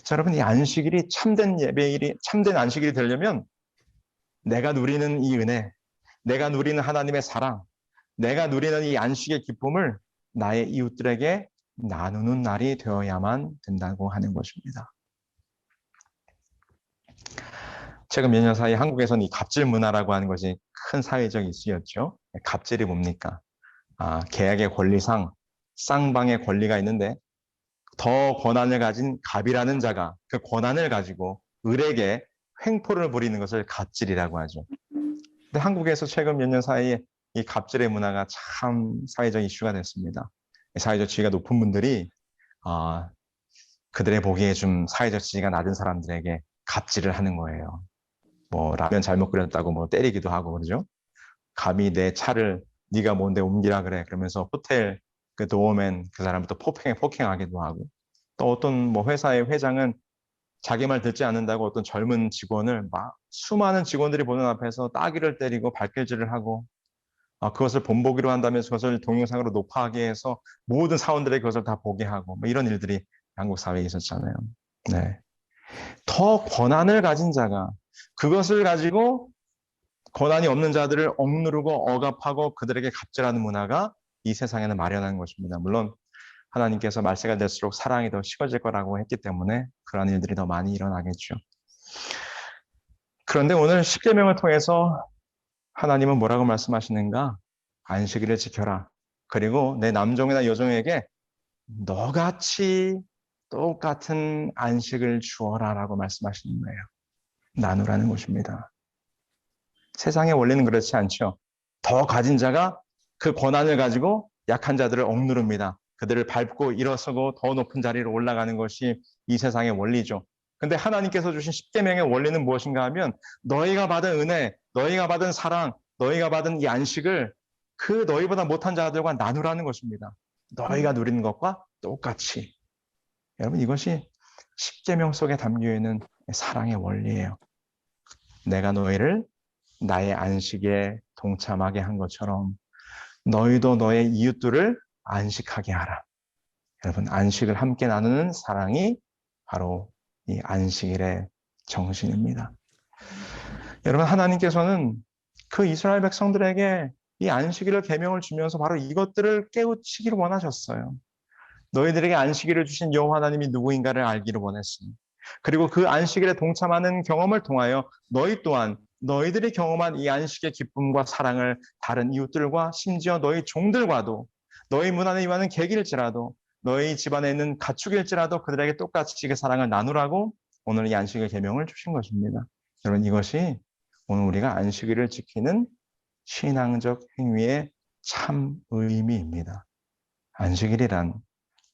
자, 여러분 이 안식일이 참된 예배일이 참된 안식일이 되려면 내가 누리는 이 은혜, 내가 누리는 하나님의 사랑, 내가 누리는 이 안식의 기쁨을 나의 이웃들에게 나누는 날이 되어야만 된다고 하는 것입니다. 최근 몇 년 사이 한국에서는 이 갑질 문화라고 하는 것이 큰 사회적 이슈였죠. 갑질이 뭡니까? 계약의 권리상 쌍방의 권리가 있는데 더 권한을 가진 갑이라는 자가 그 권한을 가지고 을에게 횡포를 부리는 것을 갑질이라고 하죠. 근데 한국에서 최근 몇 년 사이에 이 갑질의 문화가 참 사회적 이슈가 됐습니다. 사회적 지위가 높은 분들이 그들의 보기에 좀 사회적 지위가 낮은 사람들에게 갑질을 하는 거예요. 뭐 라면 잘못 끓였다고 뭐 때리기도 하고 그러죠. 감히 내 차를 네가 뭔데 옮기라 그래 그러면서 호텔 그 도어맨 그 사람부터 폭행하기도 하고 또 어떤 뭐 회사의 회장은 자기 말 듣지 않는다고 어떤 젊은 직원을 막 수많은 직원들이 보는 앞에서 따귀를 때리고 발길질을 하고 그것을 본보기로 한다면서 그것을 동영상으로 녹화하게 해서 모든 사원들에게 그것을 다 보게 하고 뭐 이런 일들이 한국 사회에 있었잖아요. 네. 더 권한을 가진 자가 그것을 가지고 권한이 없는 자들을 억누르고 억압하고 그들에게 갑질하는 문화가 이 세상에는 마련한 것입니다. 물론 하나님께서 말세가 될수록 사랑이 더 식어질 거라고 했기 때문에 그러한 일들이 더 많이 일어나겠죠. 그런데 오늘 십계명을 통해서 하나님은 뭐라고 말씀하시는가? 안식일을 지켜라. 그리고 내 남종이나 여종에게 너같이 똑같은 안식을 주어라라고 말씀하시는 거예요. 나누라는 것입니다. 세상의 원리는 그렇지 않죠. 더 가진 자가 그 권한을 가지고 약한 자들을 억누릅니다. 그들을 밟고 일어서고 더 높은 자리로 올라가는 것이 이 세상의 원리죠. 근데 하나님께서 주신 십계명의 원리는 무엇인가 하면 너희가 받은 은혜, 너희가 받은 사랑, 너희가 받은 이 안식을 그 너희보다 못한 자들과 나누라는 것입니다. 너희가 누리는 것과 똑같이. 여러분 이것이 십계명 속에 담겨 있는 사랑의 원리예요. 내가 너희를 나의 안식에 동참하게 한 것처럼 너희도 너의 이웃들을 안식하게 하라. 여러분 안식을 함께 나누는 사랑이 바로 이 안식일의 정신입니다. 여러분 하나님께서는 그 이스라엘 백성들에게 이 안식일을 계명을 주면서 바로 이것들을 깨우치기를 원하셨어요. 너희들에게 안식일을 주신 여호와 하나님이 누구인가를 알기를 원했으니 그리고 그 안식일에 동참하는 경험을 통하여 너희 또한 너희들이 경험한 이 안식의 기쁨과 사랑을 다른 이웃들과 심지어 너희 종들과도 너희 문 안에 임하는 객일지라도 너희 집안에 있는 가축일지라도 그들에게 똑같이 그 사랑을 나누라고 오늘 이 안식일 계명을 주신 것입니다. 여러분 이것이 오늘 우리가 안식일을 지키는 신앙적 행위의 참 의미입니다. 안식일이란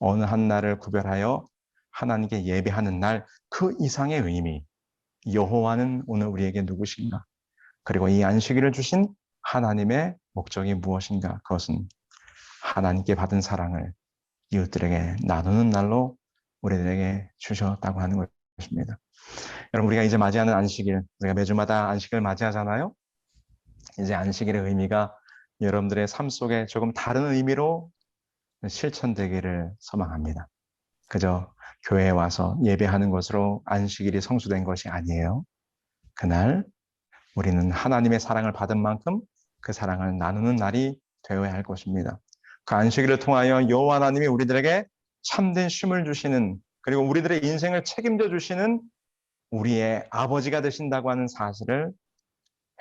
어느 한 날을 구별하여 하나님께 예배하는 날 그 이상의 의미. 여호와는 오늘 우리에게 누구신가? 그리고 이 안식일을 주신 하나님의 목적이 무엇인가? 그것은 하나님께 받은 사랑을 이웃들에게 나누는 날로 우리들에게 주셨다고 하는 것입니다. 여러분 우리가 이제 맞이하는 안식일, 우리가 매주마다 안식일을 맞이하잖아요. 이제 안식일의 의미가 여러분들의 삶 속에 조금 다른 의미로 실천되기를 소망합니다. 그저 교회에 와서 예배하는 것으로 안식일이 성수된 것이 아니에요. 그날 우리는 하나님의 사랑을 받은 만큼 그 사랑을 나누는 날이 되어야 할 것입니다. 그 안식일을 통하여 여호와 하나님이 우리들에게 참된 쉼을 주시는 그리고 우리들의 인생을 책임져 주시는 우리의 아버지가 되신다고 하는 사실을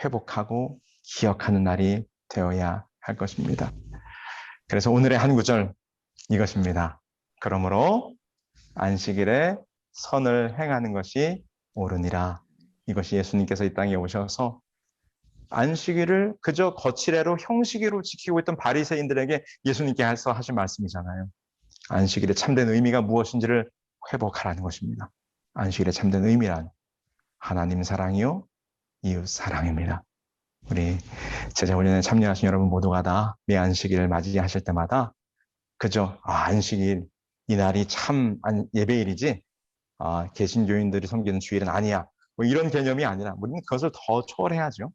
회복하고 기억하는 날이 되어야 할 것입니다. 그래서 오늘의 한 구절 이것입니다. 그러므로 안식일에 선을 행하는 것이 옳으니라. 이것이 예수님께서 이 땅에 오셔서 안식일을 그저 거칠애로 형식으로 지키고 있던 바리새인들에게 예수님께서 하신 말씀이잖아요. 안식일의 참된 의미가 무엇인지를 회복하라는 것입니다. 안식일의 참된 의미란 하나님 사랑이요 이웃 사랑입니다. 우리 제자훈련에 참여하신 여러분 모두가 다 매 안식일을 맞이하실 때마다 그저 안식일 이 날이 참 예배일이지 개신교인들이 섬기는 주일은 아니야. 뭐 이런 개념이 아니라 우리는 그것을 더 초월해야죠.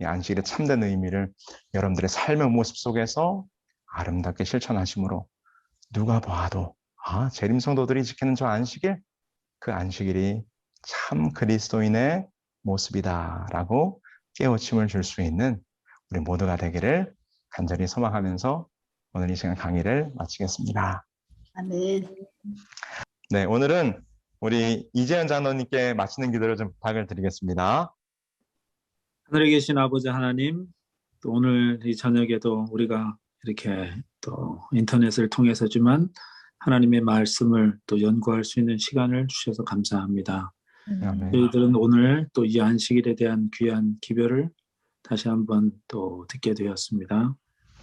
이 안식일의 참된 의미를 여러분들의 삶의 모습 속에서 아름답게 실천하심으로 누가 봐도 재림성도들이 지키는 저 안식일, 그 안식일이 참 그리스도인의 모습이다라고 깨우침을 줄 수 있는 우리 모두가 되기를 간절히 소망하면서 오늘 이 시간 강의를 마치겠습니다. 아멘. 네, 오늘은 우리 이재현 장로님께 마치는 기도를 좀 부탁을 드리겠습니다. 하늘에 계신 아버지 하나님, 또 오늘 이 저녁에도 우리가 이렇게 또 인터넷을 통해서지만 하나님의 말씀을 또 연구할 수 있는 시간을 주셔서 감사합니다. 아멘. 저희들은 오늘 또 이 안식일에 대한 귀한 기별을 다시 한번 또 듣게 되었습니다.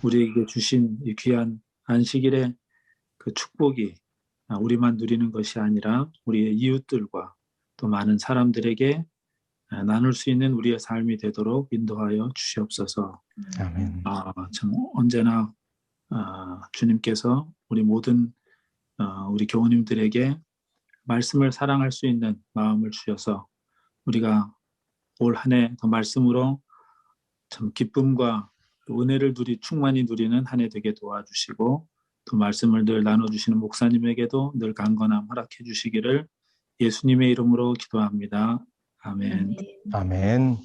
우리에게 주신 이 귀한 안식일의 그 축복이 우리만 누리는 것이 아니라 우리의 이웃들과 또 많은 사람들에게 나눌 수 있는 우리의 삶이 되도록 인도하여 주시옵소서. 아멘. 참 언제나 주님께서 우리 모든 우리 교우님들에게 말씀을 사랑할 수 있는 마음을 주셔서 우리가 올 한 해 더 말씀으로 참 기쁨과 은혜를 충만히 누리는 한 해 되게 도와주시고 또 말씀을 늘 나눠주시는 목사님에게도 늘 강건함 허락해 주시기를 예수님의 이름으로 기도합니다. 아멘. 아멘.